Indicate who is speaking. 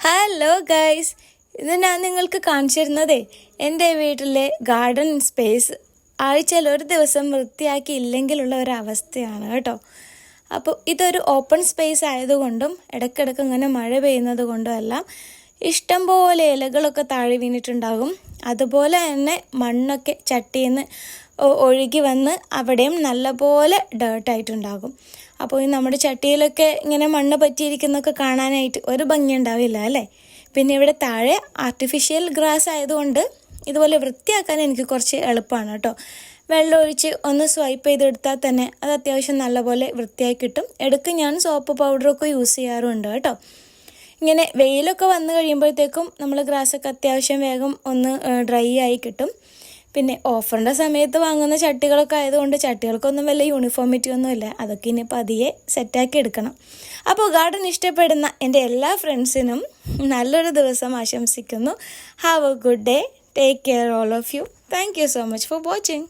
Speaker 1: Hello guys, ഇത് ഞാൻ നിങ്ങൾക്ക് കാണിച്ചു തരുന്നതേ എൻ്റെ വീട്ടിലെ ഗാർഡൻ സ്പേസ് ആഴ്ചയിൽ ഒരു ദിവസം വൃത്തിയാക്കിയില്ലെങ്കിലുള്ള ഒരവസ്ഥയാണ് കേട്ടോ. അപ്പോൾ ഇതൊരു ഓപ്പൺ സ്പേസ് ആയതുകൊണ്ടും ഇടയ്ക്കിടയ്ക്ക് ഇങ്ങനെ മഴ പെയ്യുന്നത് കൊണ്ടും എല്ലാം ഇഷ്ടംപോലെ ഇലകളൊക്കെ താഴെ വീണിട്ടുണ്ടാകും. അതുപോലെ തന്നെ മണ്ണൊക്കെ ചട്ടിയിൽ നിന്ന് ഒഴുകി വന്ന് അവിടെയും നല്ലപോലെ ഡേർട്ടായിട്ടുണ്ടാകും. അപ്പോൾ ഈ നമ്മുടെ ചട്ടിയിലൊക്കെ ഇങ്ങനെ മണ്ണ് പറ്റിയിരിക്കുന്നൊക്കെ കാണാനായിട്ട് ഒരു ഭംഗി ഉണ്ടാവില്ല അല്ലേ. പിന്നെ ഇവിടെ താഴെ ആർട്ടിഫിഷ്യൽ ഗ്രാസ് ആയതുകൊണ്ട് ഇതുപോലെ വൃത്തിയാക്കാൻ എനിക്ക് കുറച്ച് എളുപ്പമാണ് കേട്ടോ. വെള്ളം ഒഴിച്ച് ഒന്ന് സ്വൈപ്പ് ചെയ്തെടുത്താൽ തന്നെ അത് അത്യാവശ്യം നല്ലപോലെ വൃത്തിയായി കിട്ടും. ഇടയ്ക്ക് ഞാൻ സോപ്പ് പൗഡറൊക്കെ യൂസ് ചെയ്യാറുണ്ട് കേട്ടോ. ഇങ്ങനെ വെയിലൊക്കെ വന്നു കഴിയുമ്പോഴത്തേക്കും നമ്മൾ ഗ്രാസൊക്കെ അത്യാവശ്യം വേഗം ഒന്ന് ഡ്രൈ ആയി കിട്ടും. പിന്നെ ഓഫറിൻ്റെ സമയത്ത് വാങ്ങുന്ന ചട്ടികളൊക്കെ ആയതുകൊണ്ട് ചട്ടികൾക്കൊന്നും വലിയ യൂണിഫോമിറ്റി ഒന്നും ഇല്ല. അതൊക്കെ ഇനി പതിയെ സെറ്റാക്കി എടുക്കണം. അപ്പോൾ ഗാർഡൻ ഇഷ്ടപ്പെടുന്ന എൻ്റെ എല്ലാ ഫ്രണ്ട്സിനും നല്ലൊരു ദിവസം ആശംസിക്കുന്നു. Have a good day. Take care all of you. Thank you so much for watching.